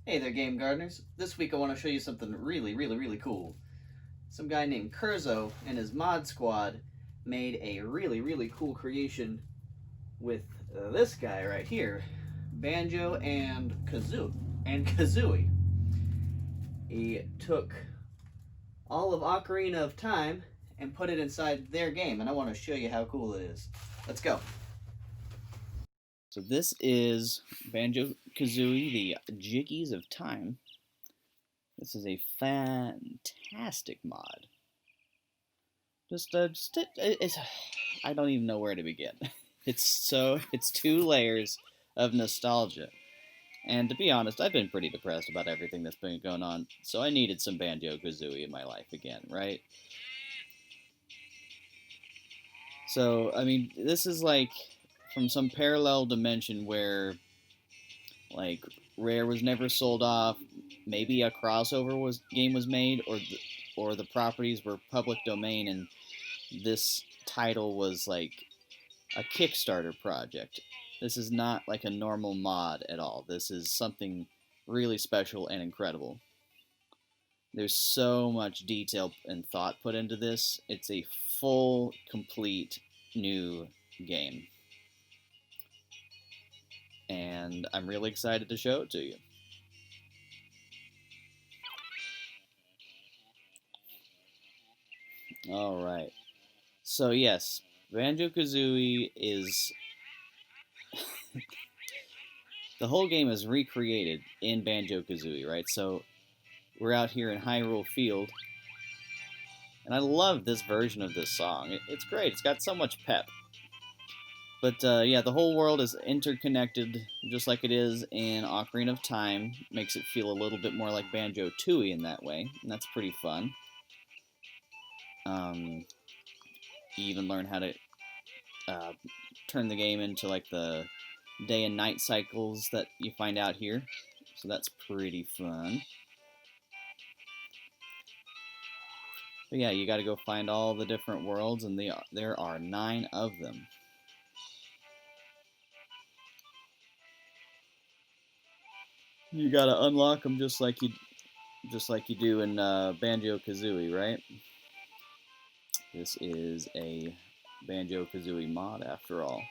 Hey there, game gardeners. This week I want to show you something really cool. Some guy named Kurzo and his mod squad made a really cool creation with this guy right here, Banjo and Kazooie. He took all of Ocarina of Time and put it inside their game, and I want to show you how cool it is. Let's go. So this is Banjo Kazooie, the Jiggies of Time. This is a fantastic mod. It's, I don't even know where to begin. It's 2 layers of nostalgia. And to be honest, I've been pretty depressed about everything that's been going on, so I needed some Banjo Kazooie in my life again, right? So, I mean, this is like from some parallel dimension where, like, Rare was never sold off, maybe a crossover game was made, or the properties were public domain, and this title was like a Kickstarter project. This is not like a normal mod at all. This is something really special and incredible. There's so much detail and thought put into this. It's a full, complete new game. And I'm really excited to show it to you. Alright. So, yes, Banjo Kazooie is. The whole game is recreated in Banjo Kazooie, right? So, we're out here in Hyrule Field, and I love this version of this song. It's great. It's got so much pep. But yeah, the whole world is interconnected, just like it is in Ocarina of Time. Makes it feel a little bit more like Banjo Tooie in that way, and that's pretty fun. You even learn how to uh, turn the game into like the day and night cycles that you find out here, so that's pretty fun. But yeah, you got to go find all the different worlds, and there are 9 of them. You got to unlock them just like you do in Banjo Kazooie, right? This is a Banjo Kazooie mod after all.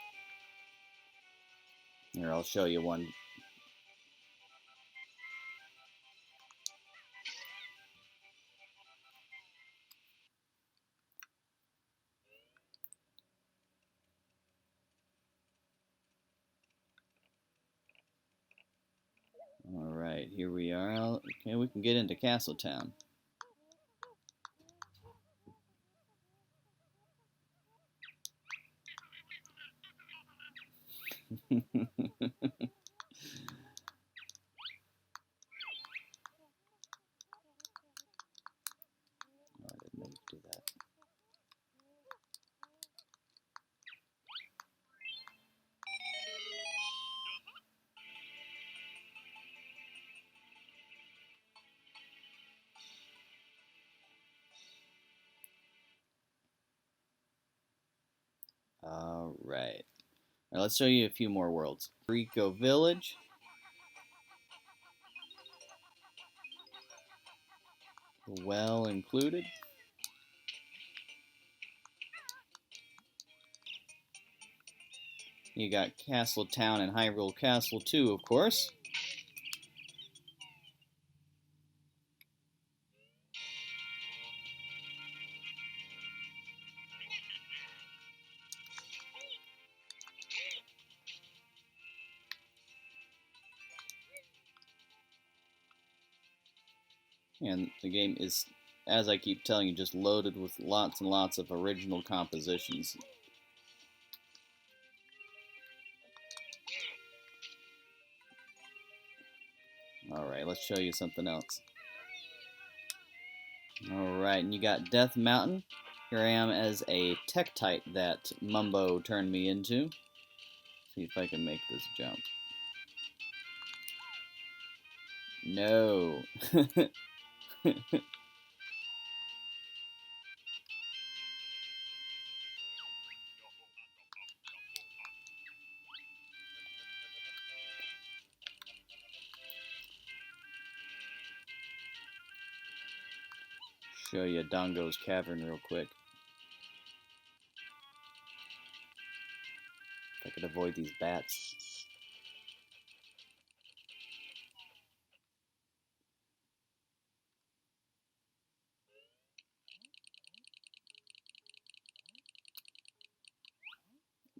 Here, I'll show you one. Alright, here we are. Okay, we can get into Castle Town. Oh, I didn't mean to do that. Alright. Now let's show you a few more worlds. Rico Village. Well included. You got Castle Town and Hyrule Castle too, of course. And the game is, as I keep telling you, just loaded with lots and lots of original compositions. Alright, let's show you something else. Alright, and you got Death Mountain. Here I am as a Tektite that Mumbo turned me into. See if I can make this jump. No. show you Dongo's Cavern real quick. If I could avoid these bats.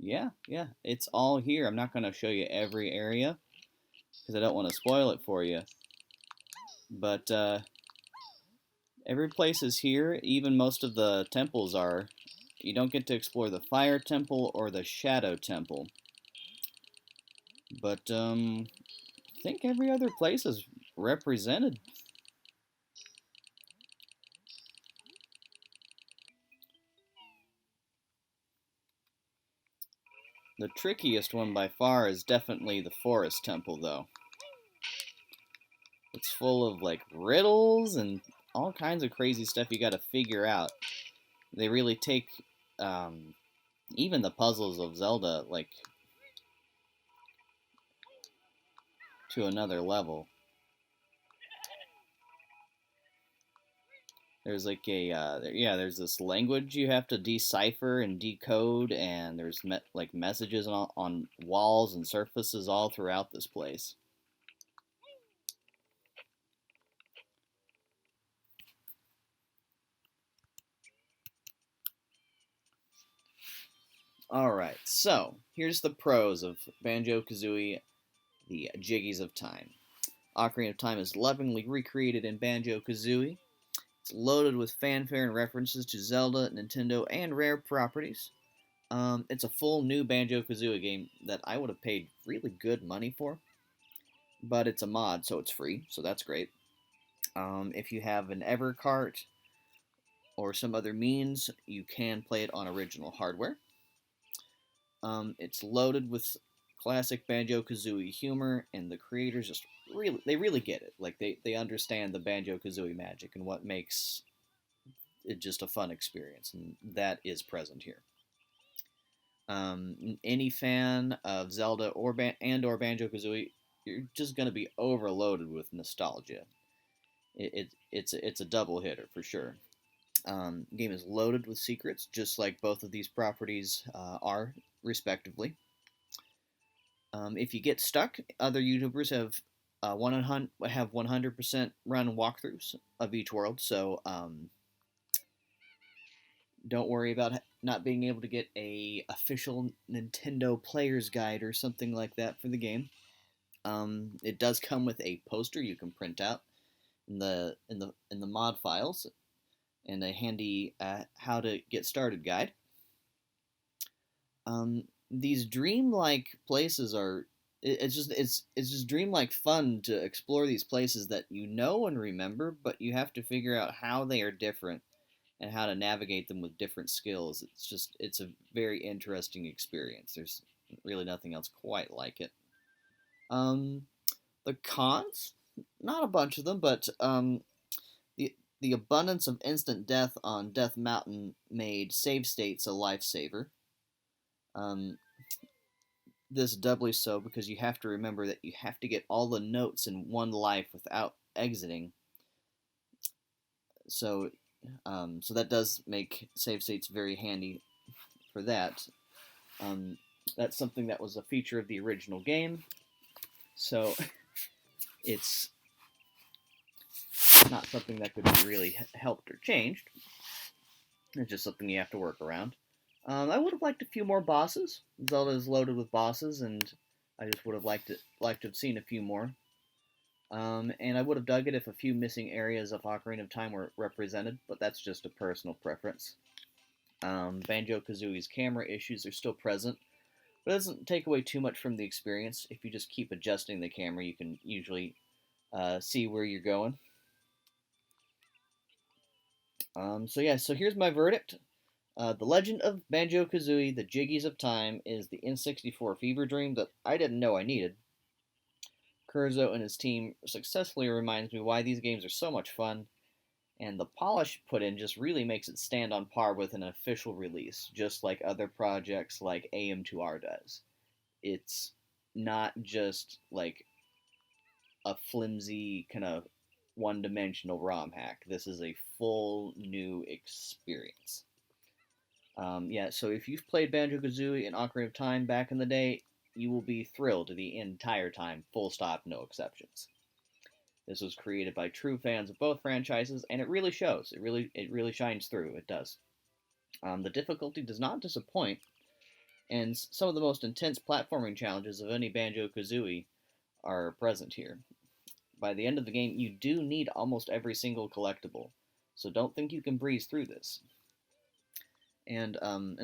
Yeah, it's all here. I'm not going to show you every area because I don't want to spoil it for you. But every place is here. Even most of the temples are. You don't get to explore the Fire Temple or the Shadow Temple. But I think every other place is represented. The trickiest one by far is definitely the Forest Temple, though. It's full of, like, riddles and all kinds of crazy stuff you gotta figure out. They really take, even the puzzles of Zelda, like, to another level. There's like there's this language you have to decipher and decode, and there's like messages on walls and surfaces all throughout this place. Alright, so here's the pros of Banjo Kazooie, the Jiggies of Time. Ocarina of Time is lovingly recreated in Banjo Kazooie. It's loaded with fanfare and references to Zelda, Nintendo, and Rare properties. It's a full new Banjo Kazooie game that I would have paid really good money for, but it's a mod, so it's free, so that's great. If you have an Evercart or some other means, you can play it on original hardware. It's loaded with classic Banjo Kazooie humor, and the creators just really get it. Like they understand the Banjo Kazooie magic and what makes it just a fun experience, and that is present here. Any fan of Zelda or Banjo Kazooie, you're just gonna be overloaded with nostalgia. It's a double hitter for sure. The game is loaded with secrets, just like both of these properties are, respectively. If you get stuck, other YouTubers have 100% run walkthroughs of each world, so don't worry about not being able to get a official Nintendo player's guide or something like that for the game. It does come with a poster you can print out in the mod files, and a handy how to get started guide. These dreamlike places are it's just dreamlike fun to explore these places that you know and remember, but you have to figure out how they are different and how to navigate them with different skills. It's a very interesting experience. There's really nothing else quite like it. Um, the cons, not a bunch of them, but the abundance of instant death on Death Mountain made save states a lifesaver. Um, this doubly so because you have to remember that you have to get all the notes in one life without exiting. So, so that does make save states very handy for that. That's something that was a feature of the original game, so it's not something that could be really helped or changed. It's just something you have to work around. I would have liked a few more bosses. Zelda is loaded with bosses, and I just would have liked to have seen a few more. And I would have dug it if a few missing areas of Ocarina of Time were represented, but that's just a personal preference. Banjo Kazooie's camera issues are still present, but it doesn't take away too much from the experience. If you just keep adjusting the camera, you can usually see where you're going. So here's my verdict. The Legend of Banjo Kazooie, the Jiggies of Time, is the N64 fever dream that I didn't know I needed. Curzo and his team successfully reminds me why these games are so much fun, and the polish put in just really makes it stand on par with an official release, just like other projects like AM2R does. It's not just like a flimsy kind of one-dimensional ROM hack. This is a full new experience. Yeah, so if you've played Banjo Kazooie and Ocarina of Time back in the day, you will be thrilled the entire time, full stop, no exceptions. This was created by true fans of both franchises, and it really shows. It really shines through. It does. The difficulty does not disappoint, and some of the most intense platforming challenges of any Banjo Kazooie are present here. By the end of the game, you do need almost every single collectible, so don't think you can breeze through this. And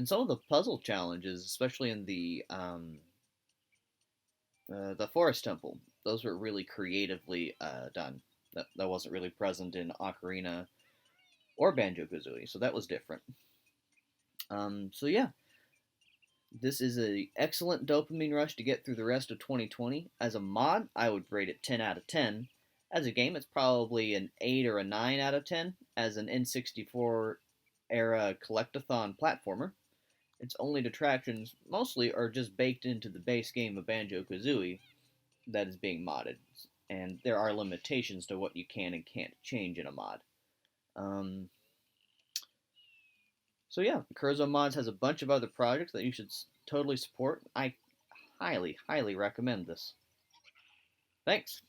some of the puzzle challenges, especially in the forest temple, those were really creatively done. That wasn't really present in Ocarina or Banjo Kazooie, so that was different. So yeah, this is an excellent dopamine rush to get through the rest of 2020. As a mod, I would rate it 10 out of 10. As a game, it's probably an 8 or a 9 out of 10. As an N64 era collectathon platformer, its only detractions mostly are just baked into the base game of Banjo Kazooie that is being modded, and there are limitations to what you can and can't change in a mod. Um, so yeah, Curzo Mods has a bunch of other projects that you should totally support. I highly, highly recommend this. Thanks.